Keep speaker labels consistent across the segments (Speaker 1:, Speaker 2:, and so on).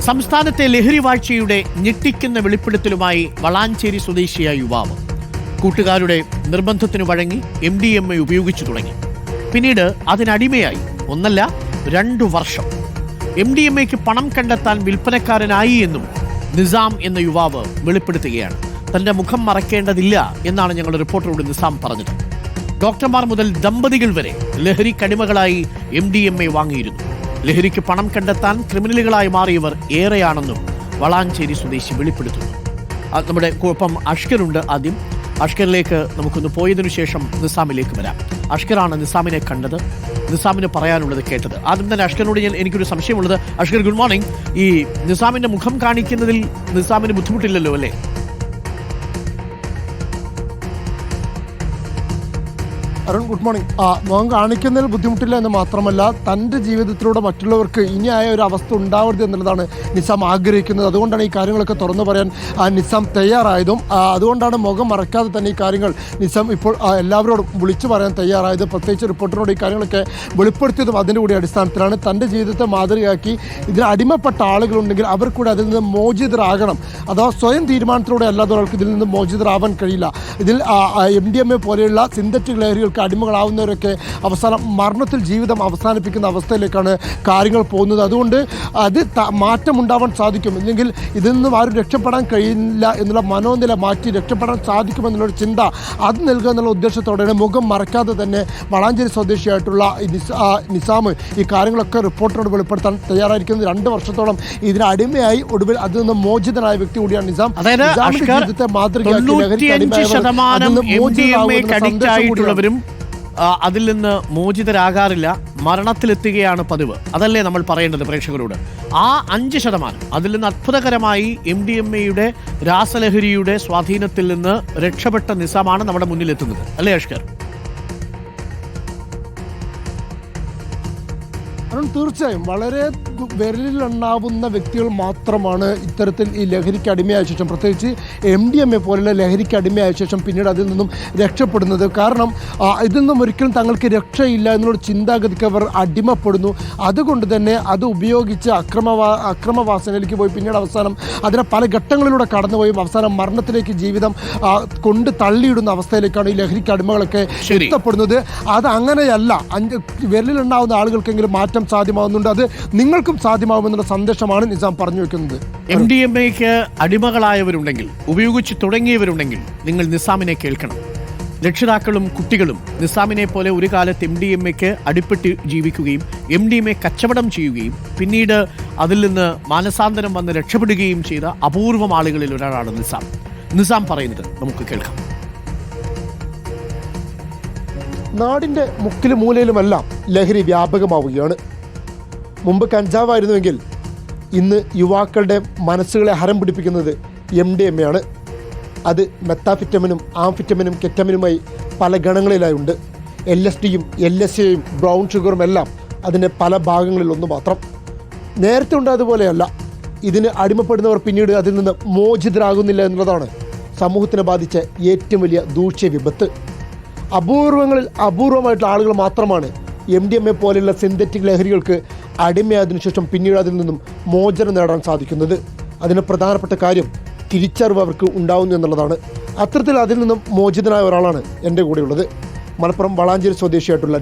Speaker 1: സംസ്ഥാനത്തെ ലഹരി വാഴ്ചയുടെ ഞെട്ടിക്കുന്ന വെളിപ്പെടുത്തലുമായി വളാഞ്ചേരി സ്വദേശിയായ യുവാവ് കൂട്ടുകാരുടെ നിർബന്ധത്തിന് വഴങ്ങി MDMA ഉപയോഗിച്ചു തുടങ്ങി. പിന്നീട് അതിനടിമയായി 1 2 വർഷം. MDMAക്ക് പണം കണ്ടെത്താൻ വിൽപ്പനക്കാരനായി എന്നും നിസാം എന്ന യുവാവ് വെളിപ്പെടുത്തുകയാണ്. തന്റെ മുഖം മറക്കേണ്ടതില്ല എന്നാണ് ഞങ്ങളുടെ റിപ്പോർട്ടറോട് നിസാം പറഞ്ഞത്. ഡോക്ടർമാർ മുതൽ ദമ്പതികൾ വരെ ലഹരിക്കടിമകളായി MDMA വാങ്ങിയിരുന്നു. ലഹരിക്ക് പണം കണ്ടെത്താൻ ക്രിമിനലുകളായി മാറിയവർ ഏറെയാണെന്നും വളാഞ്ചേരി സ്വദേശി വെളിപ്പെടുത്തുന്നു. നമ്മുടെ ഒപ്പം അഷ്കറുണ്ട്. ആദ്യം അഷ്കറിലേക്ക് നമുക്കൊന്ന് പോയതിനു ശേഷം നിസാമിലേക്ക് വരാം. അഷ്കറാണ് നിസാമിനെ കണ്ടത്, നിസാമിന് പറയാനുള്ളത് കേട്ടത്. ആദ്യം തന്നെ അഷ്കറിനോട് എനിക്കൊരു സംശയമുള്ളത്. Ashkar, good morning. ഈ നിസാമിന്റെ മുഖം കാണിക്കുന്നതിൽ നിസാമിന് ബുദ്ധിമുട്ടില്ലല്ലോ അല്ലേ?
Speaker 2: Arun, good morning. മുഖം കാണിക്കുന്നതിൽ ബുദ്ധിമുട്ടില്ല എന്ന് മാത്രമല്ല, തൻ്റെ ജീവിതത്തിലൂടെ മറ്റുള്ളവർക്ക് ഇനിയായ ഒരു അവസ്ഥ ഉണ്ടാവരുത് എന്നുള്ളതാണ് നിസാം ആഗ്രഹിക്കുന്നത്. അതുകൊണ്ടാണ് ഈ കാര്യങ്ങളൊക്കെ തുറന്നു പറയാൻ നിസാം തയ്യാറായതും അതുകൊണ്ടാണ് മുഖം മറക്കാതെ തന്നെ ഈ കാര്യങ്ങൾ നിസാം ഇപ്പോൾ എല്ലാവരോടും വിളിച്ചു പറയാൻ തയ്യാറായത്. പ്രത്യേകിച്ച് റിപ്പോർട്ടറിനോട് ഈ കാര്യങ്ങളൊക്കെ വെളിപ്പെടുത്തിയതും അതിൻ്റെ കൂടി അടിസ്ഥാനത്തിലാണ്. തൻ്റെ ജീവിതത്തെ മാതൃകയാക്കി ഇതിന് അടിമപ്പെട്ട ആളുകളുണ്ടെങ്കിൽ അവർ കൂടെ അതിൽ നിന്ന് മോചിതരാകണം. അഥവാ സ്വയം തീരുമാനത്തിലൂടെ അല്ലാതെ ഒരാൾക്ക് ഇതിൽ നിന്ന് മോചിതരാവാൻ കഴിയില്ല. ഇതിൽ MDMA പോലെയുള്ള സിന്തറ്റിക് ലഹരികൾ അടിമകളാവുന്നവരൊക്കെ അവസാനം മരണത്തിൽ ജീവിതം അവസാനിപ്പിക്കുന്ന അവസ്ഥയിലേക്കാണ് കാര്യങ്ങൾ പോകുന്നത്. അതുകൊണ്ട് അത് മാറ്റമുണ്ടാവാൻ സാധിക്കും. ഇല്ലെങ്കിൽ ഇതിൽ നിന്നും ആരും രക്ഷപ്പെടാൻ കഴിയില്ല എന്നുള്ള മനോനില മാറ്റി രക്ഷപ്പെടാൻ സാധിക്കുമെന്നുള്ളൊരു ചിന്ത അത് നൽകുക എന്നുള്ള ഉദ്ദേശത്തോടെയാണ് മുഖം മറക്കാതെ തന്നെ വളാഞ്ചേരി സ്വദേശിയായിട്ടുള്ള നിസാം ഈ കാര്യങ്ങളൊക്കെ റിപ്പോർട്ടറോട് വെളിപ്പെടുത്താൻ തയ്യാറായിരിക്കുന്നത്. 2 വർഷത്തോളം ഇതിന് അടിമയായി ഒടുവിൽ അതിൽ നിന്ന് മോചിതനായ വ്യക്തി കൂടിയാണ് നിസാം. ജീവിതത്തെ മാതൃകയാക്കി
Speaker 1: അതിൽ നിന്ന് മോചിതരാകാറില്ല, മരണത്തിലെത്തുകയാണ് പതിവ്. അതല്ലേ നമ്മൾ പറയേണ്ടത് പ്രേക്ഷകരോട്? ആ 5% അതിൽ നിന്ന് അത്ഭുതകരമായി MDMAയുടെ രാസലഹരിയുടെ സ്വാധീനത്തിൽ നിന്ന് രക്ഷപ്പെട്ട നിസാമാണ് നമ്മുടെ മുന്നിലെത്തുന്നത്, അല്ലേ അഷ്കർ?
Speaker 2: തീർച്ചയായും വളരെ വിരലിലുണ്ടാവുന്ന വ്യക്തികൾ മാത്രമാണ് ഇത്തരത്തിൽ ഈ ലഹരിക്ക് അടിമയായ ശേഷം, പ്രത്യേകിച്ച് MDMA പോലുള്ള ലഹരിക്ക് അടിമയായ ശേഷം പിന്നീട് അതിൽ നിന്നും രക്ഷപ്പെടുന്നത്. കാരണം ഇതിൽ നിന്നും ഒരിക്കലും തങ്ങൾക്ക് രക്ഷയില്ല എന്നുള്ള ചിന്താഗതിക്ക് അവർ അടിമപ്പെടുന്നു. അതുകൊണ്ട് തന്നെ അത് ഉപയോഗിച്ച് അക്രമവാസനയിലേക്ക് പോയി പിന്നീട് അവസാനം അതിനെ പല ഘട്ടങ്ങളിലൂടെ കടന്നുപോയും അവസാനം മരണത്തിലേക്ക് ജീവിതം കൊണ്ട് തള്ളിയിടുന്ന അവസ്ഥയിലേക്കാണ് ഈ ലഹരിക്ക് അടിമകളൊക്കെ എത്തപ്പെടുന്നത്. അത് അങ്ങനെയല്ല. വിരലിലുണ്ടാവുന്ന ആളുകൾക്കെങ്കിലും മാറ്റം സാധ്യമാവുന്നുണ്ട്. അത് നിങ്ങൾക്കും സാധ്യമാവുമെന്നുള്ള സന്ദേശമാണ് നിസാം പറഞ്ഞു വെക്കുന്നത്.
Speaker 1: MDMAക്ക് അടിമകളായവരുണ്ടെങ്കിൽ, ഉപയോഗിച്ച് തുടങ്ങിയവരുണ്ടെങ്കിൽ നിങ്ങൾ നിസാമിനെ കേൾക്കണം. രക്ഷിതാക്കളും കുട്ടികളും നിസാമിനെ പോലെ ഒരു കാലത്ത് MDMAക്ക് അടിപ്പെട്ട് ജീവിക്കുകയും MDMA കച്ചവടം ചെയ്യുകയും പിന്നീട് അതിൽ നിന്ന് മാനസാന്തരം വന്ന് രക്ഷപ്പെടുകയും ചെയ്ത അപൂർവം ആളുകളിൽ ഒരാളാണ് നിസാം. നിസാം പറയുന്നത് നമുക്ക് കേൾക്കാം.
Speaker 2: നാടിൻ്റെ മുക്കിലും മൂലയിലുമെല്ലാം ലഹരി വ്യാപകമാവുകയാണ്. മുമ്പ് കഞ്ചാവായിരുന്നുവെങ്കിൽ ഇന്ന് യുവാക്കളുടെ മനസ്സുകളെ ഹരം പിടിപ്പിക്കുന്നത് MDMA ആണ്. അത് മെത്താഫിറ്റമിനും ആംഫിറ്റമിനും കെറ്റമിനുമായി പല ഗണങ്ങളിലായി ഉണ്ട്. LSDയും LSAയും ബ്രൗൺ ഷുഗറും എല്ലാം അതിൻ്റെ പല ഭാഗങ്ങളിലൊന്നു മാത്രം. നേരത്തെ ഉണ്ടായതുപോലെയല്ല. ഇതിന് അടിമപ്പെടുന്നവർ പിന്നീട് അതിൽ നിന്ന് മോചിതരാകുന്നില്ല എന്നുള്ളതാണ് സമൂഹത്തിനെ ബാധിച്ച ഏറ്റവും വലിയ ദൂഷ്യ വിപത്ത്. അപൂർവമായിട്ടുള്ള ആളുകൾ മാത്രമാണ് MDMA പോലെയുള്ള സിന്തറ്റിക് ലഹരികൾക്ക് അടിമയായതിനു ശേഷം പിന്നീട് അതിൽ നിന്നും മോചനം നേടാൻ സാധിക്കുന്നത്. അതിന് പ്രധാനപ്പെട്ട കാര്യം തിരിച്ചറിവ് അവർക്ക് ഉണ്ടാവുന്നു എന്നുള്ളതാണ്. അത്തരത്തിൽ അതിൽ നിന്നും മോചിതനായ ഒരാളാണ് എൻ്റെ കൂടെയുള്ളത്. മലപ്പുറം വളാഞ്ചേരി സ്വദേശിയായിട്ടുള്ള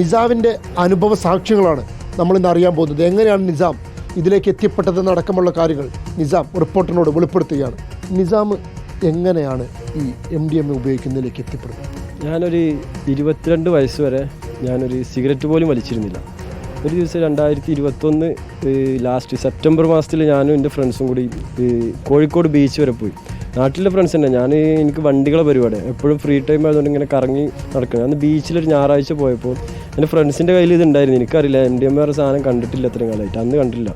Speaker 2: നിസാമിൻ്റെ അനുഭവ സാക്ഷ്യങ്ങളാണ് നമ്മളിന്ന് അറിയാൻ പോകുന്നത്. എങ്ങനെയാണ് നിസാം ഇതിലേക്ക് എത്തിപ്പെട്ടതെന്നടക്കമുള്ള കാര്യങ്ങൾ നിസാം റിപ്പോർട്ടറിനോട് വെളിപ്പെടുത്തുകയാണ്. നിസാം എങ്ങനെയാണ് ഈ MDMA ഉപയോഗിക്കുന്നതിലേക്ക് എത്തിപ്പെടുന്നത്?
Speaker 3: ഞാനൊരു 22 വയസ്സ് വരെ ഞാനൊരു സിഗരറ്റ് പോലും വലിച്ചിരുന്നില്ല. ഒരു ദിവസം 2021 ലാസ്റ്റ് സെപ്റ്റംബർ മാസത്തിൽ ഞാനും എൻ്റെ ഫ്രണ്ട്സും കൂടി കോഴിക്കോട് ബീച്ച് വരെ പോയി. നാട്ടിലെ ഫ്രണ്ട്സ് തന്നെ. എനിക്ക് വണ്ടികളെ പരിപാടി എപ്പോഴും ഫ്രീ ടൈം ആയതുകൊണ്ട് ഇങ്ങനെ കറങ്ങി നടക്കണം. അന്ന് ബീച്ചിലൊരു ഞായറാഴ്ച പോയപ്പോൾ എൻ്റെ ഫ്രണ്ട്സിൻ്റെ കയ്യിൽ ഇതുണ്ടായിരുന്നു. എനിക്കറിയില്ല, MDMA സാധനം കണ്ടിട്ടില്ല അത്രയും കാലമായിട്ട്, അന്ന് കണ്ടില്ല.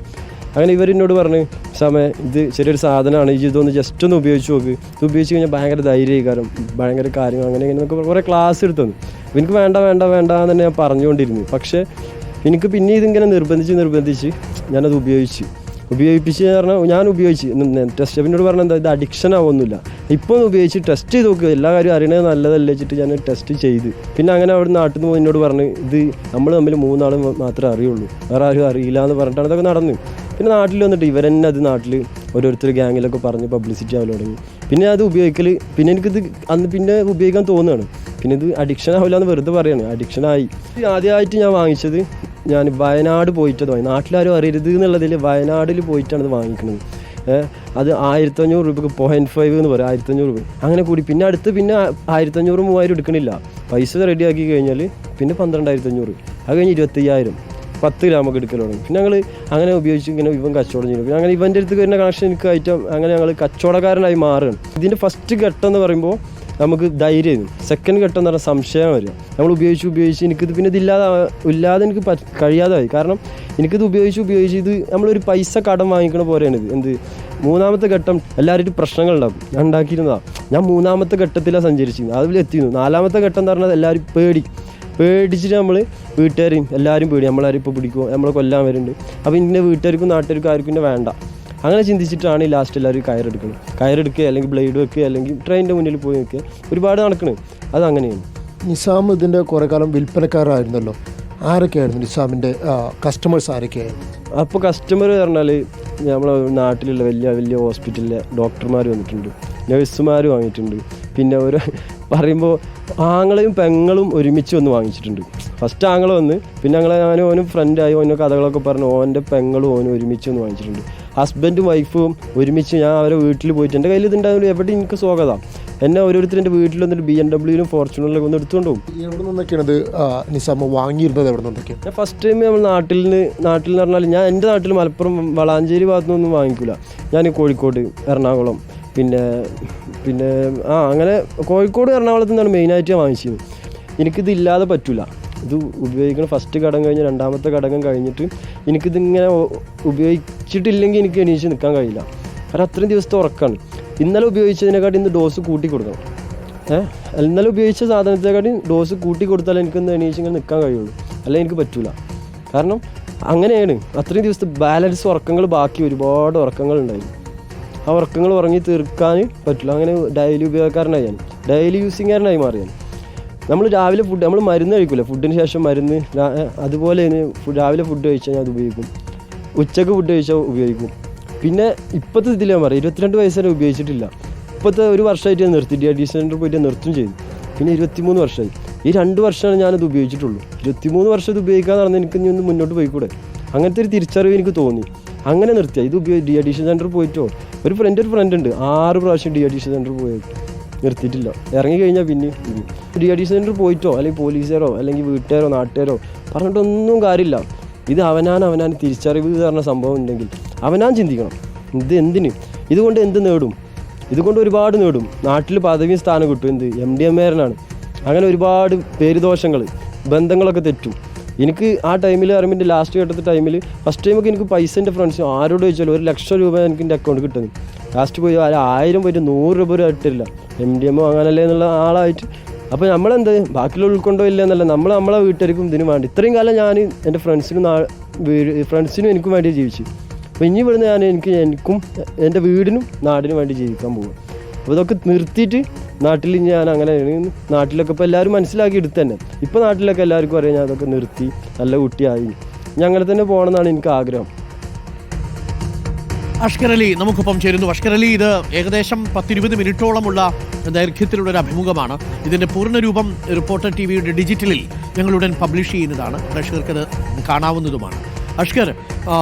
Speaker 3: അങ്ങനെ ഇവരെന്നോട് പറഞ്ഞ്, സമയം ഇത് ചെറിയൊരു സാധനമാണ്, ഇതൊന്ന് ജസ്റ്റ് ഒന്ന് ഉപയോഗിച്ച് നോക്ക്, ഇത് ഉപയോഗിച്ച് കഴിഞ്ഞാൽ ഭയങ്കര ധൈര്യകാരം, ഭയങ്കര കാര്യങ്ങൾ അങ്ങനെ ഇങ്ങനെ കുറേ ക്ലാസ് എടുത്തു തന്നു. എനിക്ക് വേണ്ട എന്ന് തന്നെ ഞാൻ പറഞ്ഞുകൊണ്ടിരുന്നു. പക്ഷേ എനിക്ക് പിന്നെ ഇതിങ്ങനെ നിർബന്ധിച്ച് ഞാനത് ഉപയോഗിപ്പിച്ച് പറഞ്ഞാൽ ഞാൻ ഉപയോഗിച്ച് ടെസ്റ്റ് എന്നോട് പറഞ്ഞാൽ എന്താ, ഇത് അഡിക്ഷൻ ആവുമൊന്നുമില്ല, ഇപ്പോൾ ഉപയോഗിച്ച് ടെസ്റ്റ് ചെയ്ത് നോക്കുക, എല്ലാ കാര്യം അറിയണത് നല്ലതല്ലേ വെച്ചിട്ട് ഞാൻ ടെസ്റ്റ് ചെയ്ത്. പിന്നെ അങ്ങനെ അവിടെ നാട്ടിൽ നിന്ന് എന്നോട് പറഞ്ഞ് ഇത് നമ്മൾ തമ്മിൽ 3 ആൾ മാത്രമേ അറിയുള്ളൂ, വേറെ ആരും അറിയില്ല എന്ന് പറഞ്ഞിട്ടാണ് ഇതൊക്കെ നടന്നു. പിന്നെ നാട്ടിൽ വന്നിട്ട് ഇവരെന്നെ അത് നാട്ടിൽ ഓരോരുത്തർ ഗ്യാങ്ങിലൊക്കെ പറഞ്ഞ് പബ്ലിസിറ്റി ആവാൻ തുടങ്ങി. പിന്നെ അത് ഉപയോഗിക്കൽ പിന്നെ എനിക്കിത് അന്ന് പിന്നെ ഉപയോഗിക്കാൻ തോന്നുകയാണ്. പിന്നെ ഇത് അഡിക്ഷൻ ആവില്ല എന്ന് വെറുതെ പറയാണ്, അഡിക്ഷനായി. ആദ്യമായിട്ട് ഞാൻ വാങ്ങിച്ചത് ഞാൻ വയനാട് പോയിട്ടത് വാങ്ങി. നാട്ടിലാരും അറിയരുത് എന്നുള്ളതിൽ വയനാട്ടിൽ പോയിട്ടാണ് ഇത് വാങ്ങിക്കുന്നത്. അത് 1500 രൂപയ്ക്ക് 0.5 എന്ന് പറയും, 1500 രൂപ അങ്ങനെ കൂടി. പിന്നെ അടുത്ത് പിന്നെ 1500 3000 എടുക്കണില്ല. പൈസ റെഡിയാക്കി കഴിഞ്ഞാൽ പിന്നെ 12500, അത് കഴിഞ്ഞ് 25000, 10 ഗ്രാമൊക്കെ എടുക്കൽ തുടങ്ങി. പിന്നെ ഞങ്ങൾ അങ്ങനെ ഉപയോഗിച്ച് ഇങ്ങനെ ഇവൻ കച്ചവടം ചെയ്യും. പിന്നെ അങ്ങനെ ഇവൻ്റെ അടുത്ത് വരുന്ന കണക്ഷൻ എനിക്ക് ഐറ്റം അങ്ങനെ ഞങ്ങൾ കച്ചവടക്കാരനായി മാറുകയാണ്. ഇതിൻ്റെ ഫസ്റ്റ് ഘട്ടം എന്ന് പറയുമ്പോൾ നമുക്ക് ധൈര്യമായിരുന്നു. സെക്കൻഡ് ഘട്ടം എന്ന് പറഞ്ഞാൽ സംശയം വരിക. നമ്മൾ ഉപയോഗിച്ച് എനിക്കിത് പിന്നെ ഇല്ലാതെ എനിക്ക് കഴിയാതായി. കാരണം എനിക്കിത് ഉപയോഗിച്ച് ഇത് നമ്മളൊരു പൈസ കടം വാങ്ങിക്കണ പോലെയാണ് ഇത്. എന്ത് മൂന്നാമത്തെ ഘട്ടം എല്ലാവരും പ്രശ്നങ്ങളുണ്ടാകും. ഞാൻ ഉണ്ടാക്കിയിരുന്നതാണ്. ഞാൻ മൂന്നാമത്തെ ഘട്ടത്തിലാണ് സഞ്ചരിച്ചിരുന്നത്, അതിലെത്തിയിരുന്നു. നാലാമത്തെ ഘട്ടം എന്ന് പറഞ്ഞാൽ എല്ലാവരും പേടിച്ചിട്ട് നമ്മൾ വീട്ടുകാരെയും എല്ലാവരും നമ്മളാരും ഇപ്പോൾ പിടിക്കുമോ, നമ്മളെ കൊല്ലാൻ വരുന്നുണ്ട്. അപ്പോൾ ഇങ്ങനെ വീട്ടുകാർക്കും നാട്ടുകാർക്കും ആർക്കും പിന്നെ വേണ്ട. അങ്ങനെ ചിന്തിച്ചിട്ടാണ് ഈ ലാസ്റ്റ് എല്ലാവരും കയറെടുക്കുക അല്ലെങ്കിൽ ബ്ലേഡ് വെക്കുക അല്ലെങ്കിൽ ട്രെയിനിൻ്റെ മുന്നിൽ പോയി നിൽക്കുക, ഒരുപാട് നടക്കുന്നത്. അതങ്ങനെയാണ്.
Speaker 2: നിസാം ഇതിൻ്റെ കുറേ കാലം വിൽപ്പനക്കാരായിരുന്നല്ലോ. ആരൊക്കെയായിരുന്നു നിസാമിൻ്റെ കസ്റ്റമേഴ്സ് ആരൊക്കെയായിരുന്നു?
Speaker 3: അപ്പോൾ കസ്റ്റമർ പറഞ്ഞാൽ നമ്മളെ നാട്ടിലുള്ള വലിയ ഹോസ്പിറ്റലിലെ ഡോക്ടർമാർ വന്നിട്ടുണ്ട്, നഴ്സുമാർ വാങ്ങിയിട്ടുണ്ട്. പിന്നെ ഒരു പറയുമ്പോൾ ആങ്ങളെയും പെങ്ങളും ഒരുമിച്ച് വന്ന് വാങ്ങിച്ചിട്ടുണ്ട്. ഫസ്റ്റ് ആങ്ങളെ വന്ന്, പിന്നെ ഞാനും ഓനും ഫ്രണ്ടായി, ഓരോ കഥകളൊക്കെ പറഞ്ഞു ഓൻ്റെ പെങ്ങളും ഓനും ഒരുമിച്ച് വന്ന് വാങ്ങിച്ചിട്ടുണ്ട്. ഹസ്ബൻഡും വൈഫും ഒരുമിച്ച് ഞാൻ അവരെ വീട്ടിൽ പോയിട്ട് എൻ്റെ കയ്യിൽ ഇതുണ്ടാവില്ല, എവിടെ എനിക്ക് സ്വാഗതം. എന്നെ ഓരോരുത്തർ എൻ്റെ വീട്ടിൽ വന്നിട്ട് BMW ഫോർച്യൂണറിലൊക്കെ ഒന്ന് എടുത്തുകൊണ്ട് പോകും.
Speaker 2: എവിടെ നിന്നൊക്കെയാണ് ഇത് നിസാം വാങ്ങിയിരുന്നത്? എവിടെ നിന്നൊക്കെയാണ്?
Speaker 3: ഞാൻ ഫസ്റ്റ് ടൈം നമ്മൾ നാട്ടിൽ എന്ന് പറഞ്ഞാൽ ഞാൻ എൻ്റെ നാട്ടിൽ മലപ്പുറം വളാഞ്ചേരി ഭാഗത്തുനിന്നൊന്നും വാങ്ങിക്കില്ല. ഞാൻ കോഴിക്കോട്, എറണാകുളം, പിന്നെ അങ്ങനെ കോഴിക്കോട് എറണാകുളത്ത് നിന്നാണ് മെയിനായിട്ട് ഞാൻ വാങ്ങിച്ചത്. എനിക്കിത് ഇല്ലാതെ പറ്റില്ല. ഇത് ഉപയോഗിക്കണം. ഫസ്റ്റ് ഘടകം കഴിഞ്ഞ് രണ്ടാമത്തെ ഘടകം കഴിഞ്ഞിട്ട് എനിക്കിതിങ്ങനെ ഉപയോഗിച്ചിട്ടില്ലെങ്കിൽ എനിക്ക് എണീച്ച് നിൽക്കാൻ കഴിയില്ല. കാരണം അത്രയും ദിവസത്തെ ഉറക്കമാണ്. ഇന്നലെ ഉപയോഗിച്ചതിനെക്കാട്ടി ഇന്ന് ഡോസ് കൂട്ടി കൊടുക്കണം. ഇന്നലെ ഉപയോഗിച്ച സാധനത്തെക്കാട്ടി ഡോസ് കൂട്ടി കൊടുത്താലേ എനിക്കൊന്ന് എണീച്ച് ഇങ്ങനെ നിൽക്കാൻ കഴിയുള്ളൂ, അല്ലെങ്കിൽ എനിക്ക് പറ്റില്ല. കാരണം അങ്ങനെയാണ്. അത്രയും ദിവസത്തെ ബാലൻസ് ഉറക്കങ്ങൾ ബാക്കി ഒരുപാട് ഉറക്കങ്ങളുണ്ടായിരുന്നു. ആ ഉറക്കങ്ങൾ ഉറങ്ങി തീർക്കാൻ പറ്റില്ല. അങ്ങനെ ഡെയിലി ഉപയോഗക്കാരനായി ഞാൻ, ഡെയിലി യൂസിങ്ങുകാരനായി മാറിയാണ്. നമ്മൾ രാവിലെ നമ്മൾ മരുന്ന് കഴിക്കില്ല, ഫുഡിന് ശേഷം മരുന്ന്, അതുപോലെ രാവിലെ ഫുഡ് കഴിച്ചാൽ ഞാൻ അത് ഉപയോഗിക്കും, ഉച്ചക്ക് ഫുഡ് കഴിച്ചാൽ ഉപയോഗിക്കും. പിന്നെ ഇപ്പോഴത്തെ ഇതിൽ ഞാൻ പറയും 22 വയസ്സ് വരെ ഉപയോഗിച്ചിട്ടില്ല. ഇപ്പോഴത്തെ ഒരു വർഷമായിട്ട് ഞാൻ നിർത്തി, ഡയബറ്റീസ് സെൻറ്ററിൽ പോയിട്ട് നിർത്തും ചെയ്തു. പിന്നെ 23 വർഷമായി. ഈ 2 വർഷമാണ് ഞാനത് ഉപയോഗിച്ചിട്ടുള്ളൂ. 23 വർഷം ഇത് ഉപയോഗിക്കാതെ നടന്ന് എനിക്ക് ഇനി ഒന്ന് മുന്നോട്ട് പോയിക്കൂടെ, അങ്ങനത്തെ ഒരു തിരിച്ചറിവ് എനിക്ക് തോന്നി. അങ്ങനെ നിർത്തിയ ഇത് ഡയബറ്റീസ് സെൻറ്ററിൽ പോയിട്ടോ ഒരു ഫ്രണ്ട് ഉണ്ട് 6 പ്രാവശ്യം ഡയബറ്റീസ് സെൻറ്ററിൽ പോയി നിർത്തിയിട്ടില്ല. ഇറങ്ങിക്കഴിഞ്ഞാൽ പിന്നെ ഡയബറ്റീസ് സെൻറ്ററിൽ പോയിട്ടോ അല്ലെങ്കിൽ പോലീസുകാരോ അല്ലെങ്കിൽ വീട്ടുകാരോ നാട്ടുകാരോ പറഞ്ഞിട്ടൊന്നും കാര്യമില്ല. ഇത് അവനാൻ തിരിച്ചറിവ് പറഞ്ഞ സംഭവം ഉണ്ടെങ്കിൽ അവനാൻ ചിന്തിക്കണം. ഇത് എന്തിന്, ഇതുകൊണ്ട് എന്ത് നേടും? ഇതുകൊണ്ട് ഒരുപാട് നേടും. നാട്ടിൽ പദവിയും സ്ഥാനം കിട്ടും. എന്ത് MDMA-കാരനാണ്. അങ്ങനെ ഒരുപാട് പേരുദോഷങ്ങൾ, ബന്ധങ്ങളൊക്കെ തെറ്റും. എനിക്ക് ആ ടൈമിൽ അറിയുമ്പോൾ എൻ്റെ ലാസ്റ്റ് ഘട്ടത്തെ ടൈമിൽ ഫസ്റ്റ് ടൈമൊക്കെ എനിക്ക് പൈസ എൻ്റെ ഫ്രണ്ട്സ് ആരോട് ചോദിച്ചാലും 1,00,000 രൂപ എനിക്ക് എൻ്റെ അക്കൗണ്ട് കിട്ടുന്നത്. ലാസ്റ്റ് പോയി 1000 പോയിട്ട് 100 രൂപ ഒരു ഇട്ടില്ല. MDMA വാങ്ങാനല്ലേ എന്നുള്ള ആളായിട്ട്. അപ്പോൾ നമ്മളെന്ത് ബാക്കിയുള്ള ഉൾക്കൊണ്ടോ ഇല്ല എന്നല്ല, നമ്മളെ വീട്ടുകാർക്കും ഇതിന് വേണ്ടി ഇത്രയും കാലം ഞാൻ എൻ്റെ ഫ്രണ്ട്സിനും എനിക്കും വേണ്ടി ജീവിച്ചു. അപ്പോൾ ഇനി ഇവിടുന്ന് എനിക്കും എൻ്റെ വീടിനും നാടിനും വേണ്ടി ജീവിക്കാൻ പോകും. അപ്പോൾ ഇതൊക്കെ നിർത്തിയിട്ട് നാട്ടിൽ ഞാൻ അങ്ങനെ നാട്ടിലൊക്കെ ഇപ്പോൾ എല്ലാവരും മനസ്സിലാക്കി എടുത്ത് തന്നെ. ഇപ്പോൾ നാട്ടിലൊക്കെ എല്ലാവർക്കും അറിയാം ഞാൻ അതൊക്കെ നിർത്തി നല്ല കുട്ടിയായി. ഞാൻ അങ്ങനെ തന്നെ പോകണമെന്നാണ് എനിക്ക് ആഗ്രഹം.
Speaker 1: അഷ്കർ അലി നമുക്കൊപ്പം ചേരുന്നു. അഷ്കർ അലി, ഇത് ഏകദേശം 10-20 മിനിറ്റോളമുള്ള ദൈർഘ്യത്തിലുള്ളൊരു അഭിമുഖമാണ്. ഇതിൻ്റെ പൂർണ്ണരൂപം റിപ്പോർട്ടർ TVയുടെ ഡിജിറ്റലിൽ ഞങ്ങളുടൻ പബ്ലിഷ് ചെയ്യുന്നതാണ്, പ്രേക്ഷകർക്കത് കാണാവുന്നതുമാണ്. അഷ്കർ,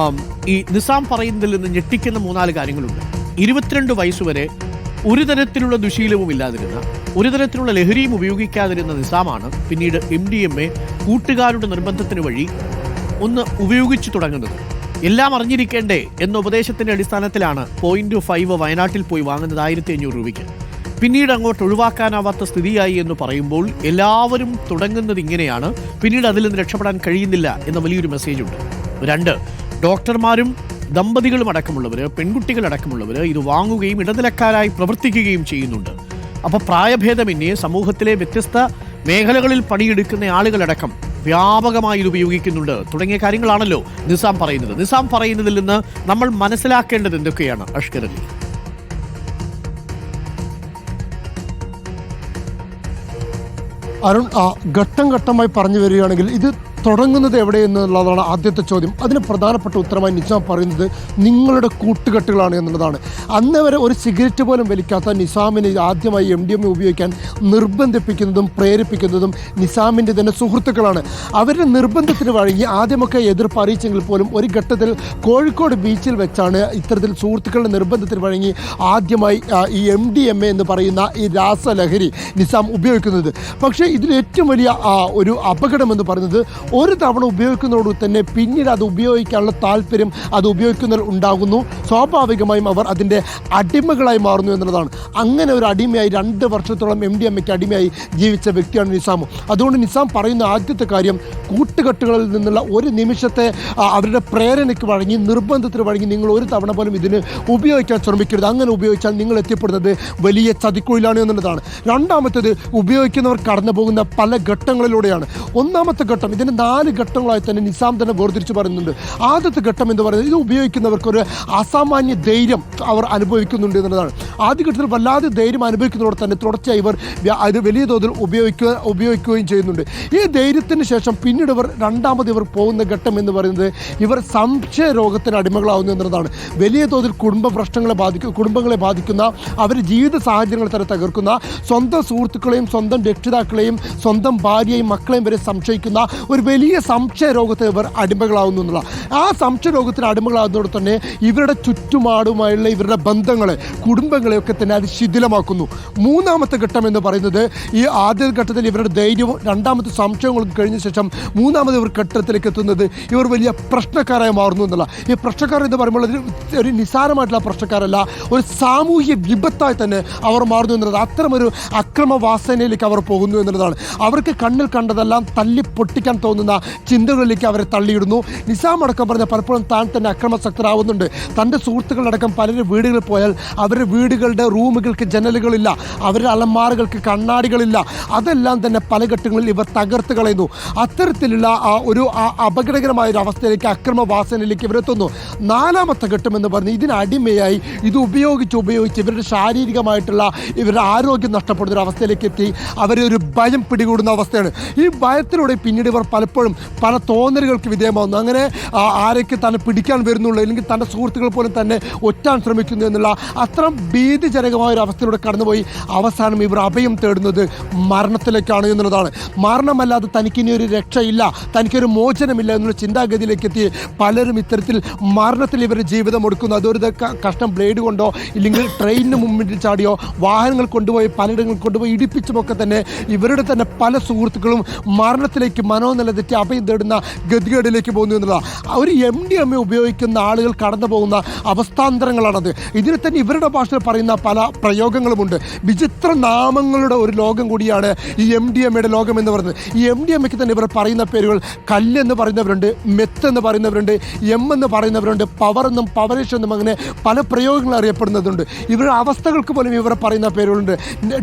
Speaker 1: ഈ നിസാം പറയുന്നതിൽ നിന്ന് ഞെട്ടിക്കുന്ന 3-4 കാര്യങ്ങളുണ്ട്. 22 വയസ്സുവരെ ഒരു തരത്തിലുള്ള ദുശീലവും ഇല്ലാതിരുന്ന, ഒരു തരത്തിലുള്ള ലഹരിയും ഉപയോഗിക്കാതിരുന്ന നിസാമാണ് പിന്നീട് MDMA കൂട്ടുകാരുടെ നിർബന്ധത്തിന് വഴി ഒന്ന് ഉപയോഗിച്ചു തുടങ്ങുന്നത്. എല്ലാം അറിഞ്ഞിരിക്കേണ്ടേ എന്ന ഉപദേശത്തിന്റെ അടിസ്ഥാനത്തിലാണ് 0.5 വയനാട്ടിൽ പോയി വാങ്ങുന്നത് 1500 രൂപയ്ക്ക്. പിന്നീട് അങ്ങോട്ട് ഒഴിവാക്കാനാവാത്ത സ്ഥിതിയായി എന്ന് പറയുമ്പോൾ എല്ലാവരും തുടങ്ങുന്നത് ഇങ്ങനെയാണ്, പിന്നീട് അതിൽ നിന്ന് രക്ഷപ്പെടാൻ കഴിയുന്നില്ല എന്ന വലിയൊരു മെസ്സേജ് ഉണ്ട്. 2, ഡോക്ടർമാരും ദമ്പതികളും അടക്കമുള്ളവർ, പെൺകുട്ടികളടക്കമുള്ളവർ ഇത് വാങ്ങുകയും ഇടനിലക്കാരായി പ്രവർത്തിക്കുകയും ചെയ്യുന്നുണ്ട്. അപ്പോൾ പ്രായഭേദമന്യേ സമൂഹത്തിലെ വ്യത്യസ്ത മേഖലകളിൽ പണിയെടുക്കുന്ന ആളുകളടക്കം വ്യാപകമായി ഇത് ഉപയോഗിക്കുന്നുണ്ട് തുടങ്ങിയ കാര്യങ്ങളാണല്ലോ നിസാം പറയുന്നത്. നിസാം പറയുന്നതിൽ നിന്ന് നമ്മൾ മനസ്സിലാക്കേണ്ടത് എന്തൊക്കെയാണ് അഷ്കർ അലി?
Speaker 2: അരുൺ, ഘട്ടം ഘട്ടമായി പറഞ്ഞു വരികയാണെങ്കിൽ ഇത് തുടങ്ങുന്നത് എവിടെയെന്നുള്ളതാണ് ആദ്യത്തെ ചോദ്യം. അതിന് പ്രധാനപ്പെട്ട ഉത്തരമായി നിസാം പറയുന്നത് നിങ്ങളുടെ കൂട്ടുകെട്ടുകളാണ് എന്നുള്ളതാണ്. അന്ന് വരെ ഒരു സിഗരറ്റ് പോലും വലിക്കാത്ത നിസാമിനെ ആദ്യമായി MDMA ഉപയോഗിക്കാൻ നിർബന്ധിപ്പിക്കുന്നതും പ്രേരിപ്പിക്കുന്നതും നിസാമിൻ്റെ തന്നെ സുഹൃത്തുക്കളാണ്. അവരുടെ നിർബന്ധത്തിന് വഴങ്ങി ആദ്യമൊക്കെ എതിർപ്പ് അറിയിച്ചെങ്കിൽ പോലും ഒരു ഘട്ടത്തിൽ കോഴിക്കോട് ബീച്ചിൽ വെച്ചാണ് ഇത്തരത്തിൽ സുഹൃത്തുക്കളുടെ നിർബന്ധത്തിന് വഴങ്ങി ആദ്യമായി ഈ MDMA എന്ന് പറയുന്ന ഈ രാസലഹരി നിസാം ഉപയോഗിക്കുന്നത്. പക്ഷേ ഇതിൽ ഏറ്റവും വലിയ ഒരു അപകടമെന്ന് പറയുന്നത് ഒരു തവണ ഉപയോഗിക്കുന്നതോട് തന്നെ പിന്നീട് അത് ഉപയോഗിക്കാനുള്ള താല്പര്യം അത് ഉപയോഗിക്കുന്നതിൽ ഉണ്ടാകുന്നു. സ്വാഭാവികമായും അവർ അതിൻ്റെ അടിമകളായി മാറുന്നു എന്നുള്ളതാണ്. അങ്ങനെ ഒരു അടിമയായി 2 വർഷത്തോളം MDMAയ്ക്ക് അടിമയായി ജീവിച്ച വ്യക്തിയാണ് നിസാം. അതുകൊണ്ട് നിസാം പറയുന്ന ആദ്യത്തെ കാര്യം കൂട്ടുകെട്ടുകളിൽ നിന്നുള്ള ഒരു നിമിഷത്തെ അവരുടെ പ്രേരണയ്ക്ക് വഴങ്ങി നിർബന്ധത്തിന് വഴങ്ങി നിങ്ങൾ ഒരു തവണ പോലും ഇതിന് ഉപയോഗിക്കാൻ ശ്രമിക്കരുത്. അങ്ങനെ ഉപയോഗിച്ചാൽ നിങ്ങൾ എത്തിപ്പെടുന്നത് വലിയ ചതിക്കുഴിലാണ് എന്നുള്ളതാണ്. രണ്ടാമത്തേത് ഉപയോഗിക്കുന്നവർ കടന്നു പോകുന്ന പല ഘട്ടങ്ങളിലൂടെയാണ്. ഒന്നാമത്തെ ഘട്ടം ഇതിന് 4 ഘട്ടങ്ങളായി തന്നെ നിസാം തന്നെ വേർതിരിച്ച് പറയുന്നുണ്ട്. ആദ്യത്തെ ഘട്ടം എന്ന് പറയുന്നത് ഇത് ഉപയോഗിക്കുന്നവർക്കൊരു അസാമാന്യ ധൈര്യം അവർ അനുഭവിക്കുന്നുണ്ട് എന്നുള്ളതാണ്. ആദ്യ ഘട്ടത്തിൽ വല്ലാതെ ധൈര്യം അനുഭവിക്കുന്നതോടെ തന്നെ തുടർച്ചയായി ഇവർ അത് വലിയ തോതിൽ ഉപയോഗിക്കുകയും ചെയ്യുന്നുണ്ട്. ഈ ധൈര്യത്തിന് ശേഷം പിന്നീട് രണ്ടാമത് ഇവർ പോകുന്ന ഘട്ടം എന്ന് പറയുന്നത് ഇവർ സംശയ രോഗത്തിന് അടിമകളാവുന്നു എന്നുള്ളതാണ്. വലിയ തോതിൽ കുടുംബങ്ങളെ ബാധിക്കുന്ന അവരുടെ ജീവിത സാഹചര്യങ്ങൾ തന്നെ തകർക്കുന്ന സ്വന്തം സുഹൃത്തുക്കളെയും സ്വന്തം രക്ഷിതാക്കളെയും സ്വന്തം ഭാര്യയെയും മക്കളെയും വരെ സംശയിക്കുന്ന ഒരു വലിയ സംശയ രോഗത്തിന് ഇവർ അടിമകളാവുന്നു എന്നുള്ള ആ സംശയ രോഗത്തിന് അടിമകളാകുന്നതോടെ തന്നെ ഇവരുടെ ചുറ്റുപാടുമായുള്ള ഇവരുടെ ബന്ധങ്ങളെ കുടുംബങ്ങളെയൊക്കെ തന്നെ അത് ശിഥിലമാക്കുന്നു. മൂന്നാമത്തെ ഘട്ടം എന്ന് പറയുന്നത് ഈ ആദ്യ ഘട്ടത്തിൽ ഇവരുടെ ധൈര്യവും രണ്ടാമത്തെ സംശയങ്ങളും കഴിഞ്ഞ ശേഷം മൂന്നാമത് ഇവർ ഘട്ടത്തിലേക്ക് എത്തുന്നത് ഇവർ വലിയ പ്രശ്നക്കാരായി മാറുന്നു എന്നുള്ള. ഈ പ്രശ്നക്കാർ എന്ന് പറയുമ്പോൾ ഒരു നിസ്സാരമായിട്ടുള്ള പ്രശ്നക്കാരല്ല, ഒരു സാമൂഹ്യ വിപത്തായി തന്നെ അവർ മാറുന്നു എന്നുള്ളത്. അത്തരമൊരു അക്രമവാസനയിലേക്ക് അവർ പോകുന്നു എന്നുള്ളതാണ്. അവർക്ക് കണ്ണിൽ കണ്ടതെല്ലാം തല്ലി പൊട്ടിക്കാൻ തോന്നുന്ന ചിന്തകളിലേക്ക് അവരെ തള്ളിയിടുന്നു. നിസാം അടക്കം പറഞ്ഞ പലപ്പോഴും താൻ തന്നെ അക്രമാസക്തരാകുന്നുണ്ട്. തൻ്റെ സുഹൃത്തുക്കളടക്കം പലരും വീടുകളിൽ പോയാൽ അവരുടെ വീടുകളുടെ റൂമുകൾക്ക് ജനലുകളില്ല, അവരുടെ അലമാരകൾക്ക് കണ്ണാടികളില്ല. അതെല്ലാം തന്നെ പല ഘട്ടങ്ങളിൽ ഇവർ തകർത്ത് കളയുന്നു. അത്തരത്തിലുള്ള ഒരു അപകടകരമായ ഒരു അവസ്ഥയിലേക്ക് അക്രമവാസനയിലേക്ക് ഇവരെത്തുന്നു. നാലാമത്തെ ഘട്ടം എന്ന് പറഞ്ഞ് ഇതിനടിമയായി ഇത് ഉപയോഗിച്ച് ഇവരുടെ ശാരീരികമായിട്ടുള്ള ഇവരുടെ ആരോഗ്യം നഷ്ടപ്പെടുന്ന ഒരു അവസ്ഥയിലേക്ക് എത്തി അവരെ ഒരു ഭയം പിടികൂടുന്ന അവസ്ഥയാണ്. ഈ ഭയത്തിലൂടെ പിന്നീട് ഇവർ പലപ്പോഴും പല തോന്നലുകൾക്ക് വിധേയമാകുന്നു. അങ്ങനെ ആരൊക്കെ തന്നെ പിടിക്കാൻ വരുന്നുള്ളൂ അല്ലെങ്കിൽ തൻ്റെ സുഹൃത്തുക്കൾ പോലും തന്നെ ഒറ്റാൻ ശ്രമിക്കുന്നു എന്നുള്ള അത്രയും ഭീതിജനകമായ ഒരു അവസ്ഥയിലൂടെ കടന്നുപോയി അവസാനം ഇവർ അഭയം തേടുന്നത് മരണത്തിലേക്കാണ് എന്നുള്ളതാണ്. മരണമല്ലാതെ തനിക്കിനി ഒരു രക്ഷയില്ല, തനിക്കൊരു മോചനമില്ല എന്നുള്ള ചിന്താഗതിയിലേക്ക് എത്തി പലരും ഇത്തരത്തിൽ മരണത്തിൽ ഇവരുടെ ജീവിതം ഒടുക്കുന്നു. അതൊരു കഷ്ടം ബ്ലേഡ് കൊണ്ടോ ഇല്ലെങ്കിൽ ട്രെയിനിന് മുമ്പിൽ ചാടിയോ വാഹനങ്ങൾ കൊണ്ടുപോയി പലയിടങ്ങളിൽ കൊണ്ടുപോയി ഇടിപ്പിച്ചുമൊക്കെ തന്നെ ഇവരുടെ തന്നെ പല സുഹൃത്തുക്കളും മരണത്തിലേക്ക് മനോനില തെറ്റി അഭയം തേടുന്ന ഗതികേടിലേക്ക് പോകുന്നു എന്നുള്ളതാണ്. ഒരു MDMA ഉപയോഗിക്കുന്ന ആളുകൾ കടന്നു പോകുന്ന അവസ്ഥാന്തരങ്ങളാണത്. ഇതിന് തന്നെ ഇവരുടെ ഭാഷയിൽ പറയുന്ന പല പ്രയോഗങ്ങളുമുണ്ട്. വിചിത്ര നാമങ്ങളുടെ ഒരു ലോകം കൂടിയാണ് ഈ MDMAയുടെ ലോകം എന്ന് പറയുന്നത്. ഈ MDMAയ്ക്ക് തന്നെ ഇവർ പറയുന്ന പേരുകൾ കല്ലെന്ന് പറയുന്നവരുണ്ട്, മെത്ത് എന്ന് പറയുന്നവരുണ്ട്, എന്ന് പറയുന്നവരുണ്ട്, പവർ എന്നും പവരേഷ് എന്നും അങ്ങനെ പല പ്രയോഗങ്ങൾ അറിയപ്പെടുന്നതുണ്ട്. ഇവരുടെ അവസ്ഥകൾക്ക് പോലും ഇവർ പറയുന്ന പേരുകളുണ്ട്.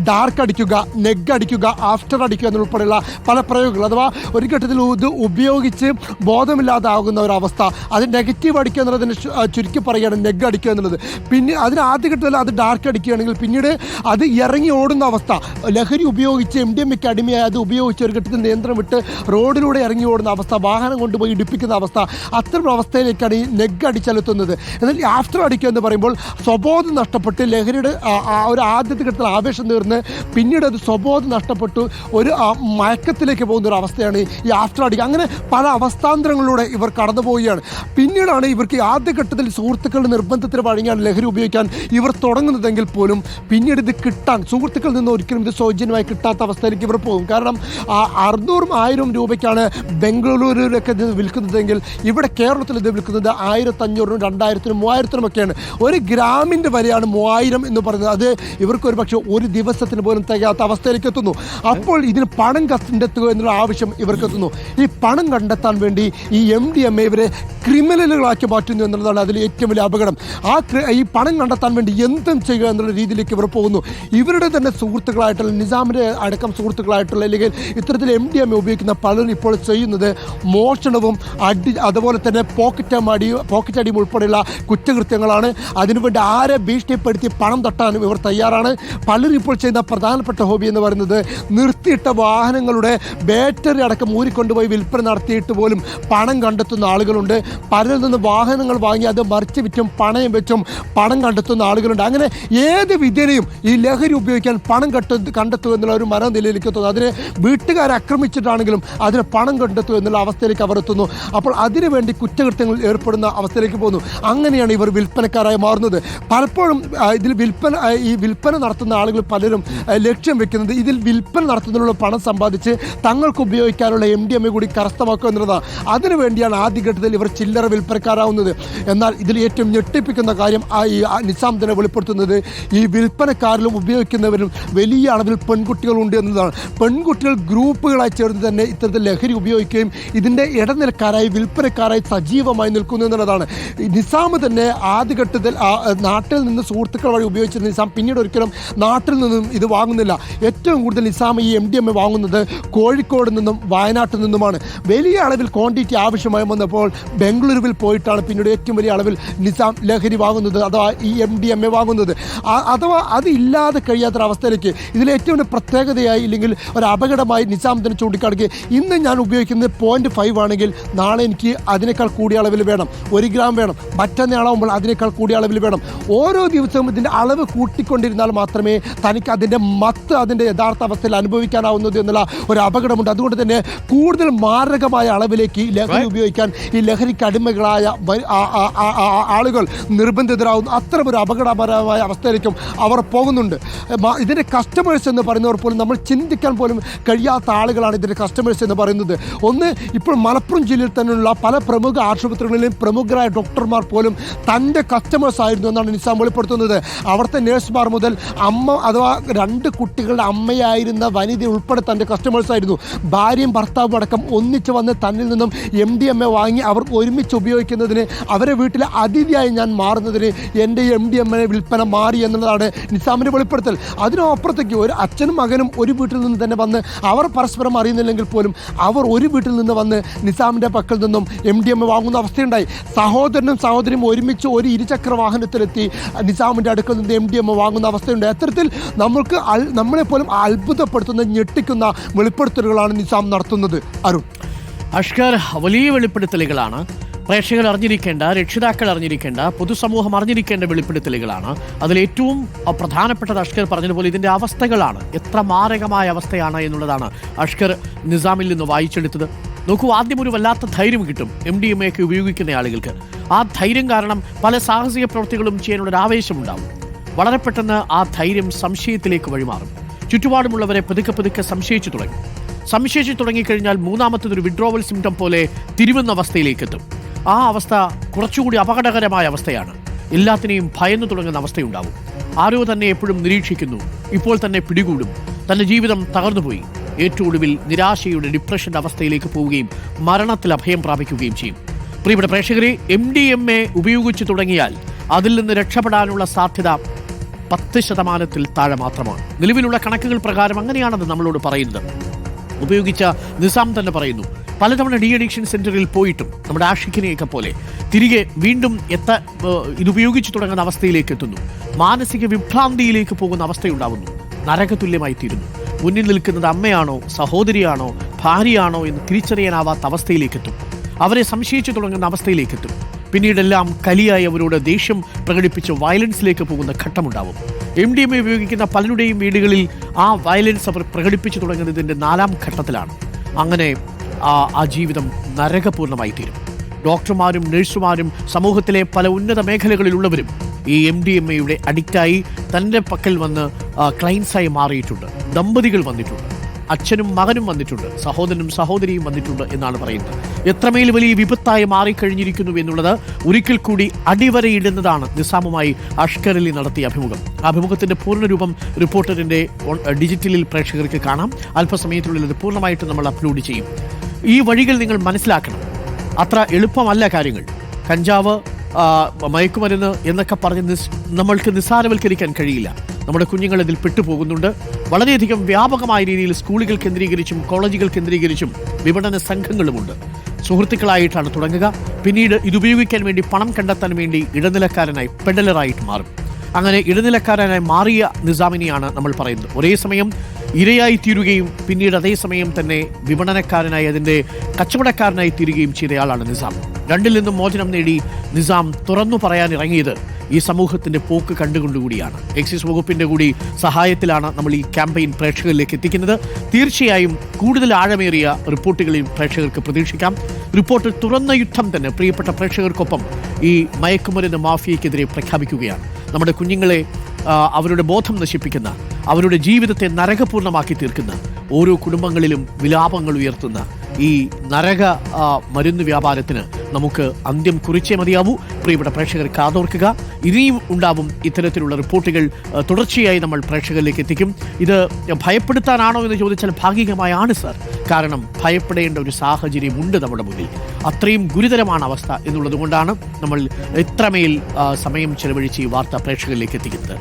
Speaker 2: ഡാർക്ക് അടിക്കുക, നെഗ് അടിക്കുക, ആഫ്റ്റർ അടിക്കുക എന്നുൾപ്പെടെയുള്ള പല പ്രയോഗങ്ങൾ. അഥവാ ഒരു ഘട്ടത്തിൽ ഇത് ഉപയോഗിച്ച് ബോധമില്ലാതാകുന്ന ഒരവസ്ഥ, അത് നെഗറ്റീവ് അടിക്കുക എന്നുള്ളതിന് ചുരുക്കി പറയുകയാണ് നെഗ് അടിക്കുക എന്നുള്ളത്. പിന്നെ അതിന് ആദ്യ ഘട്ടത്തിൽ അത് ഡാർക്ക് അടിക്കുകയാണെങ്കിൽ പിന്നീട് അത് ഇറങ്ങി ഓടുന്ന അവസ്ഥ, ലഹരി ഉപയോഗിച്ച് MDMAയ്ക്ക് അടിമയായി അത് ഉപയോഗിച്ച് ഒരു ഘട്ടത്തിൽ നിയന്ത്രണം വിട്ട് റോഡിലൂടെ ഇറങ്ങി ഓടുന്ന അവസ്ഥ, വാഹനം കൊണ്ടുപോയി ഇടിപ്പിക്കുന്ന അവസ്ഥ, അത്തരം അവസ്ഥയിലേക്കാണ് ഈ നെഗ് അടിച്ചെലുത്തുന്നത്. എന്നാൽ ആഫ്റ്റർ അടിക്കുക എന്ന് പറയുമ്പോൾ സ്വബോധം നഷ്ടപ്പെട്ട് ലഹരിയുടെ ഒരു ആദ്യത്തെ ഘട്ടത്തിൽ ആവേശം തീർന്ന് പിന്നീട് അത് സ്വബോധം നഷ്ടപ്പെട്ടു ഒരു മയക്കത്തിലേക്ക് പോകുന്ന ഒരു അവസ്ഥയാണ് ഈ ആഫ്റ്റർ അടിക്കുക. അങ്ങനെ പല അവസ്ഥാന്തരങ്ങളിലൂടെ ഇവർ കടന്നു പോവുകയാണ്. പിന്നീടാണ് ഇവർക്ക് ആദ്യഘട്ടത്തിൽ സുഹൃത്തുക്കളുടെ നിർബന്ധത്തിന് വഴങ്ങിയാണ് ലഹരി ഉപയോഗിക്കാൻ ഇവർ തുടങ്ങുന്നതെങ്കിൽ പോലും പിന്നീട് ഇത് കിട്ടാൻ സുഹൃത്തുക്കളിൽ നിന്ന് ഒരിക്കലും ഇത് സൗജന്യമായി കിട്ടാത്ത അവസ്ഥയിലേക്ക് ഇവർ പോകും. കാരണം 600-1000 രൂപയ്ക്കാണ് ബംഗളൂരുവിലൊക്കെ ഇത് വിൽക്കുന്നതെങ്കിൽ ഇവിടെ കേരളത്തിൽ ഇത് വിൽക്കുന്നത് 1500-നും 2000-നും 3000-നും ഒക്കെയാണ്. ഒരു ഗ്രാമിൻ്റെ വിലയാണ് 3000 എന്ന് പറയുന്നത്. അത് ഇവർക്ക് ഒരു പക്ഷേ ഒരു ദിവസത്തിന് പോലും തികയാത്ത അവസ്ഥയിലേക്ക് എത്തുന്നു. അപ്പോൾ ഇതിന് പണം കണ്ടെത്തുക എന്നുള്ള ആവശ്യം ഇവർക്ക് എത്തുന്നു. ഈ പണം കണ്ടെത്താൻ വേണ്ടി ഈ MDMA ഇവരെ ക്രിമിനലുകളാക്കി മാറ്റുന്നു എന്നുള്ളതാണ് അതിൽ ഏറ്റവും വലിയ അപകടം. ഈ പണം കണ്ടെത്താൻ വേണ്ടി എന്തും ചെയ്യുക എന്നുള്ള രീതിയിലേക്ക് ഇവർ പോകുന്നു. ഇവരുടെ തന്നെ സുഹൃത്തുക്കളായിട്ടുള്ള നിസാമിൻ്റെ അടക്കം സുഹൃത്തുക്കളായിട്ടുള്ള അല്ലെങ്കിൽ ഇത്തരത്തിൽ MDMA ഉപയോഗിക്കുന്ന പലരും ഇപ്പോൾ ചെയ്യുന്നത് മോഷണവും അതുപോലെ തന്നെ പോക്കറ്റ് അടിയും ഉൾപ്പെടെയുള്ള കുറ്റകൃത്യങ്ങളാണ്. അതിനുവേണ്ടി ആരെ ഭീഷണിപ്പെടുത്തി പണം തട്ടാനും ഇവർ തയ്യാറാണ്. പലരും ഇപ്പോൾ ചെയ്യുന്ന പ്രധാനപ്പെട്ട ഹോബി എന്ന് പറയുന്നത് നിർത്തിയിട്ട വാഹനങ്ങളുടെ ബാറ്ററി അടക്കം ഊരിക്കൊണ്ട് കൊണ്ടുപോയി വിൽപ്പന നടത്തിയിട്ട് പോലും പണം കണ്ടെത്തുന്ന ആളുകളുണ്ട്. പലരിൽ നിന്ന് വാഹനങ്ങൾ വാങ്ങി അത് മറിച്ച് വിറ്റും പണയം വെച്ചും പണം കണ്ടെത്തുന്ന ആളുകളുണ്ട്. അങ്ങനെ ഏത് വിധേനയും ഈ ലഹരി ഉപയോഗിക്കാൻ പണം കണ്ടെത്തുക എന്നുള്ള ഒരു മനോനിലയിലേക്ക് എത്തുന്നു. അതിനെ വീട്ടുകാരെ ആക്രമിച്ചിട്ടാണെങ്കിലും അതിന് പണം കണ്ടെത്തുക എന്നുള്ള അവസ്ഥയിലേക്ക് അവർ എത്തുന്നു. അപ്പോൾ അതിനുവേണ്ടി കുറ്റകൃത്യങ്ങളിൽ ഏർപ്പെടുന്ന അവസ്ഥയിലേക്ക് പോകുന്നു. അങ്ങനെയാണ് ഇവർ വിൽപ്പനക്കാരായി മാറുന്നത്. പലപ്പോഴും ഇതിൽ വിൽപ്പന നടത്തുന്ന ആളുകൾ പലരും ലക്ഷ്യം വെക്കുന്നത് ഇതിൽ വിൽപ്പന നടത്തുന്നതിനുള്ള പണം സമ്പാദിച്ച് തങ്ങൾക്ക് ഉപയോഗിക്കാനുള്ള MDMA കൂടി കരസ്ഥമാക്കുക എന്നുള്ളതാണ്. അതിനുവേണ്ടിയാണ് ആദ്യഘട്ടത്തിൽ ഇവർ ചില്ലറ വിൽപ്പനക്കാരാവുന്നത്. എന്നാൽ ഇതിൽ ഏറ്റവും ഞെട്ടിപ്പിക്കുന്ന കാര്യം ഈ നിസാം തന്നെ വെളിപ്പെടുത്തുന്നത് ഈ വിൽപ്പനക്കാരിലും ഉപയോഗിക്കുന്നവരും വലിയ അളവിൽ പെൺകുട്ടികളുണ്ട് എന്നതാണ്. പെൺകുട്ടികൾ ഗ്രൂപ്പുകളായി ചേർന്ന് തന്നെ ഇത്തരത്തിൽ ലഹരി ഉപയോഗിക്കുകയും ഇതിൻ്റെ ഇടനിലക്കാരായി വിൽപ്പനക്കാരായി സജീവമായി നിൽക്കുന്നു എന്നുള്ളതാണ്. നിസാം തന്നെ ആദ്യഘട്ടത്തിൽ നാട്ടിൽ നിന്ന് സുഹൃത്തുക്കൾ വഴി ഉപയോഗിച്ച നിസാം പിന്നീട് ഒരിക്കലും നാട്ടിൽ നിന്നും ഇത് വാങ്ങുന്നില്ല. ഏറ്റവും കൂടുതൽ നിസാം ഈ MDMA വാങ്ങുന്നത് കോഴിക്കോട് നിന്നും വയനാട്ടിൽ നിന്നുമാണ്. വലിയ അളവിൽ ക്വാണ്ടിറ്റി ആവശ്യമായി വന്നപ്പോൾ ബംഗളൂരുവിൽ പോയിട്ടാണ് പിന്നീട് ഏറ്റവും വലിയ അളവിൽ നിസാം ലഹരി വാങ്ങുന്നത്, അഥവാ ഈ MDMA വാങ്ങുന്നത്. അഥവാ അതില്ലാതെ കഴിയാത്തൊരവസ്ഥയിലേക്ക് ഇതിൽ ഏറ്റവും വലിയ പ്രത്യേകതയായി ഇല്ലെങ്കിൽ ഒരു അപകടമായി നിസാം തന്നെ ചൂണ്ടിക്കാണിക്കുക. ഇന്ന് ഞാൻ ഉപയോഗിക്കുന്നത് 0.5 ആണെങ്കിൽ നാളെ എനിക്ക് അതിനേക്കാൾ കൂടിയ അളവിൽ വേണം, 1 ഗ്രാം വേണം, മറ്റന്നാളാവുമ്പോൾ അതിനേക്കാൾ കൂടിയ അളവിൽ വേണം. ഓരോ ദിവസവും ഇതിൻ്റെ അളവ് കൂട്ടിക്കൊണ്ടിരുന്നാൽ മാത്രമേ തനിക്ക് അതിൻ്റെ മത്ത് അതിൻ്റെ യഥാർത്ഥ അവസ്ഥയിൽ അനുഭവിക്കാനാവുന്നത് എന്നുള്ള ഒരു അപകടമുണ്ട്. അതുകൊണ്ട് തന്നെ കൂടുതൽ മാരകമായ അളവിലേക്ക് ലഹരി ഉപയോഗിക്കാൻ ഈ ലഹരിക്ക് അടിമകളായ ആളുകൾ നിർബന്ധിതരാകുന്നു. അത്തരമൊരു അപകടപരമായ അവസ്ഥയിലേക്കും അവർ പോകുന്നുണ്ട്. ഇതിൻ്റെ കസ്റ്റമേഴ്സ് എന്ന് പറയുന്നവർ പോലും നമ്മൾ ചിന്തിക്കാൻ പോലും കഴിയാത്ത ആളുകളാണ് ഇതിൻ്റെ കസ്റ്റമേഴ്സ് എന്ന് പറയുന്നത്. ഒന്ന്, ഇപ്പോൾ മലപ്പുറം ജില്ലയിൽ തന്നെയുള്ള പല പ്രമുഖ ആശുപത്രികളിലെയും പ്രമുഖരായ ഡോക്ടർമാർ പോലും തൻ്റെ കസ്റ്റമേഴ്സ് ആയിരുന്നു എന്നാണ് നിസാം വെളിപ്പെടുത്തുന്നത്. അവിടുത്തെ നേഴ്സുമാർ മുതൽ അമ്മ അഥവാ 2 കുട്ടികളുടെ അമ്മയായിരുന്ന വനിത ഉൾപ്പെടെ തൻ്റെ കസ്റ്റമേഴ്സ് ആയിരുന്നു. ഭാര്യയും ഭർത്താവും അടക്കം ഒന്നിച്ച് വന്ന് തന്നിൽ നിന്നും MDMA വാങ്ങി അവർ ഒരുമിച്ച് ഉപയോഗിക്കുന്നതിന്, അവരെ വീട്ടിലെ അതിഥിയായി ഞാൻ മാറുന്നതിന് എൻ്റെ MDMA വിൽപ്പന മാറി എന്നുള്ളതാണ് നിസാമിൻ്റെ വെളിപ്പെടുത്തൽ. അതിനപ്പുറത്തേക്ക് ഒരു അച്ഛനും മകനും ഒരു വീട്ടിൽ നിന്ന് തന്നെ വന്ന് അവർ പരസ്പരം അറിയുന്നില്ലെങ്കിൽ പോലും അവർ ഒരു വീട്ടിൽ നിന്ന് വന്ന് നിസാമിൻ്റെ പക്കൽ നിന്നും MDMA വാങ്ങുന്ന അവസ്ഥയുണ്ടായി. സഹോദരനും സഹോദരിയും ഒരുമിച്ച് ഒരു ഇരുചക്ര വാഹനത്തിലെത്തി നിസാമിൻ്റെ അടുക്കൽ നിന്ന് MDMA വാങ്ങുന്ന അവസ്ഥയുണ്ട്. അത്തരത്തിൽ നമ്മളെപ്പോലും അത്ഭുതപ്പെടുത്തുന്ന ഞെട്ടിക്കുന്ന വെളിപ്പെടുത്തലുകളാണ് നിസാം നടത്തുന്നത്. അരുൺ,
Speaker 1: അഷ്കർ, വലിയ വെളിപ്പെടുത്തലുകളാണ്. പ്രേക്ഷകർ അറിഞ്ഞിരിക്കേണ്ട, രക്ഷിതാക്കൾ അറിഞ്ഞിരിക്കേണ്ട, പൊതുസമൂഹം അറിഞ്ഞിരിക്കേണ്ട വെളിപ്പെടുത്തലുകളാണ്. അതിലേറ്റവും പ്രധാനപ്പെട്ടത് അഷ്കർ പറഞ്ഞതുപോലെ ഇതിൻ്റെ അവസ്ഥകളാണ്. എത്ര മാരകമായ അവസ്ഥയാണ് എന്നുള്ളതാണ് അഷ്കർ നിസാമിൽ നിന്ന് വായിച്ചെടുത്തത്. നോക്കൂ, ആദ്യം ഒരു വല്ലാത്ത ധൈര്യം കിട്ടും MDMA ഒക്കെ ഉപയോഗിക്കുന്ന ആളുകൾക്ക്. ആ ധൈര്യം കാരണം പല സാഹസിക പ്രവൃത്തികളും ചെയ്യാനുള്ളൊരു ആവേശമുണ്ടാവും. വളരെ പെട്ടെന്ന് ആ ധൈര്യം സംശയത്തിലേക്ക് വഴിമാറും. ചുറ്റുപാടുമുള്ളവരെ പതുക്കെ സംശയിച്ചു തുടങ്ങിക്കഴിഞ്ഞാൽ മൂന്നാമത്തതൊരു വിഡ്രോവൽ സിംറ്റം പോലെ തിരുവുന്ന അവസ്ഥയിലേക്ക് എത്തും. ആ അവസ്ഥ കുറച്ചുകൂടി അപകടകരമായ അവസ്ഥയാണ്. എല്ലാത്തിനെയും ഭയന്നു തുടങ്ങുന്ന അവസ്ഥയുണ്ടാവും. ആരോ തന്നെ എപ്പോഴും നിരീക്ഷിക്കുന്നു, ഇപ്പോൾ തന്നെ പിടികൂടും, തൻ്റെ ജീവിതം തകർന്നുപോയി. ഏറ്റവും ഒടുവിൽ നിരാശയുടെ ഡിപ്രഷൻ്റെ അവസ്ഥയിലേക്ക് പോവുകയും മരണത്തിൽ അഭയം പ്രാപിക്കുകയും ചെയ്യും. പ്രിയപ്പെട്ട പ്രേക്ഷകരെ, MDMA ഉപയോഗിച്ചു തുടങ്ങിയാൽ അതിൽ നിന്ന് രക്ഷപ്പെടാനുള്ള സാധ്യത 10% താഴെ മാത്രമാണ്. നിലവിലുള്ള കണക്കുകൾ പ്രകാരം അങ്ങനെയാണെന്ന് നമ്മളോട് പറയുന്നത്. ഉപയോഗിച്ച നിസാം തന്നെ പറയുന്നു, പലതവണ ഡി അഡിക്ഷൻ സെന്ററിൽ പോയിട്ടും നമ്മുടെ ആഷിഖിനെയൊക്കെ പോലെ തിരികെ വീണ്ടും ഇതുപയോഗിച്ചു തുടങ്ങുന്ന അവസ്ഥയിലേക്ക് എത്തുന്നു. മാനസിക വിഭ്രാന്തിയിലേക്ക് പോകുന്ന അവസ്ഥയുണ്ടാവുന്നു. നരകതുല്യമായി തീരുന്നു. മുന്നിൽ നിൽക്കുന്നത് അമ്മയാണോ, സഹോദരിയാണോ, ഭാര്യയാണോ എന്ന് തിരിച്ചറിയാനാവാത്ത അവസ്ഥയിലേക്കെത്തും. അവരെ സംശയിച്ചു തുടങ്ങുന്ന അവസ്ഥയിലേക്കെത്തും. പിന്നീടെല്ലാം കലിയായി അവരോട് ദേഷ്യം പ്രകടിപ്പിച്ച് വയലൻസിലേക്ക് പോകുന്ന ഘട്ടമുണ്ടാവും. MDMA ഉപയോഗിക്കുന്ന പലരുടെയും വീടുകളിൽ ആ വയലൻസ് അവർ പ്രകടിപ്പിച്ചു തുടങ്ങുന്നതിൻ്റെ 4ാം ഘട്ടത്തിലാണ്. അങ്ങനെ ആ ജീവിതം നരകപൂർണ്ണമായി തീരും. ഡോക്ടർമാരും നഴ്സുമാരും സമൂഹത്തിലെ പല ഉന്നത മേഖലകളിലുള്ളവരും ഈ MDMAയുടെ അഡിക്റ്റായി തൻ്റെ പക്കൽ വന്ന് ക്ലയൻസായി മാറിയിട്ടുണ്ട്. ദമ്പതികൾ വന്നിട്ടുണ്ട്, അച്ഛനും മകനും വന്നിട്ടുണ്ട്, സഹോദരനും സഹോദരിയും വന്നിട്ടുണ്ട് എന്നാണ് പറയുന്നത്. എത്രമേൽ വലിയ വിപത്തായി മാറിക്കഴിഞ്ഞിരിക്കുന്നു എന്നുള്ളത് ഒരിക്കൽ കൂടി അടിവരയിടുന്നതാണ് നിസാമുമായി അഷ്കറിൽ നടത്തിയ അഭിമുഖം. അഭിമുഖത്തിൻ്റെ പൂർണ്ണരൂപം റിപ്പോർട്ടറിൻ്റെ ഡിജിറ്റലിൽ പ്രേക്ഷകർക്ക് കാണാം. അല്പസമയത്തിനുള്ളിൽ അത് പൂർണ്ണമായിട്ട് നമ്മൾ അപ്ലോഡ് ചെയ്യും. ഈ വഴികൾ നിങ്ങൾ മനസ്സിലാക്കണം. അത്ര എളുപ്പമല്ല കാര്യങ്ങൾ. കഞ്ചാവ്, മയക്കുമരുന്ന് എന്നൊക്കെ പറഞ്ഞ് നമ്മൾക്ക് നിസ്സാരവൽക്കരിക്കാൻ കഴിയില്ല. നമ്മുടെ കുഞ്ഞുങ്ങൾ ഇതിൽ പെട്ടുപോകുന്നുണ്ട്. വളരെയധികം വ്യാപകമായ രീതിയിൽ സ്കൂളുകൾ കേന്ദ്രീകരിച്ചും കോളേജുകൾ കേന്ദ്രീകരിച്ചും വിപണന സംഘങ്ങളുമുണ്ട്. സുഹൃത്തുക്കളായിട്ടാണ് തുടങ്ങുക. പിന്നീട് ഇതുപയോഗിക്കാൻ വേണ്ടി പണം കണ്ടെത്താൻ വേണ്ടി ഇടനിലക്കാരനായി, പെഡലറായിട്ട് മാറും. അങ്ങനെ ഇടനിലക്കാരനായി മാറിയ നിസാമിനെയാണ് നമ്മൾ പറയുന്നത്. ഒരേ സമയം ഇരയായി തീരുകയും പിന്നീട് അതേസമയം തന്നെ വിപണനക്കാരനായി അതിൻ്റെ കച്ചവടക്കാരനായി തീരുകയും ചെയ്തയാളാണ് നിസാം. രണ്ടിൽ നിന്നും മോചനം നേടി നിസാം തുറന്നു പറയാൻ ഇറങ്ങിയത് ഈ സമൂഹത്തിന്റെ പോക്ക് കണ്ടുകൊണ്ടുകൂടിയാണ്. എക്സൈസ് വകുപ്പിന്റെ കൂടി സഹായത്തിലാണ് നമ്മൾ ഈ ക്യാമ്പയിൻ പ്രേക്ഷകരിലേക്ക് എത്തിക്കുന്നത്. തീർച്ചയായും കൂടുതൽ ആഴമേറിയ റിപ്പോർട്ടുകളിൽ പ്രേക്ഷകർക്ക് പ്രതീക്ഷിക്കാം. റിപ്പോർട്ട് തുറന്ന യുദ്ധം തന്നെ പ്രിയപ്പെട്ട പ്രേക്ഷകർക്കൊപ്പം ഈ മയക്കുമരുന്ന് മാഫിയയ്ക്കെതിരെ പ്രഖ്യാപിക്കുകയാണ്. നമ്മുടെ കുഞ്ഞുങ്ങളെ അവരുടെ ബോധം നശിപ്പിക്കുന്ന, അവരുടെ ജീവിതത്തെ നരകപൂർണ്ണമാക്കി തീർക്കുന്ന, ഓരോ കുടുംബങ്ങളിലും വിലാപങ്ങൾ ഉയർത്തുന്ന ഈ നരക മരുന്ന് വ്യാപാരത്തിന് നമുക്ക് അന്ത്യം കുറിച്ചേ മതിയാവൂ. പ്രിയപ്പെട്ട പ്രേക്ഷകർ കാതോർക്കുക. ഇനിയും ഉണ്ടാവും ഇത്തരത്തിലുള്ള റിപ്പോർട്ടുകൾ. തുടർച്ചയായി നമ്മൾ പ്രേക്ഷകരിലേക്ക് എത്തിക്കും. ഇത് ഭയപ്പെടുത്താനാണോ എന്ന് ചോദിച്ചാൽ ഭാഗികമായാണ് സാർ. കാരണം ഭയപ്പെടേണ്ട ഒരു സാഹചര്യമുണ്ട് നമ്മുടെ മുന്നിൽ. അത്രയും ഗുരുതരമാണ് അവസ്ഥ എന്നുള്ളത് കൊണ്ടാണ് നമ്മൾ എത്രമേൽ സമയം ചെലവഴിച്ച് ഈ വാർത്ത പ്രേക്ഷകരിലേക്ക് എത്തിക്കുന്നത്.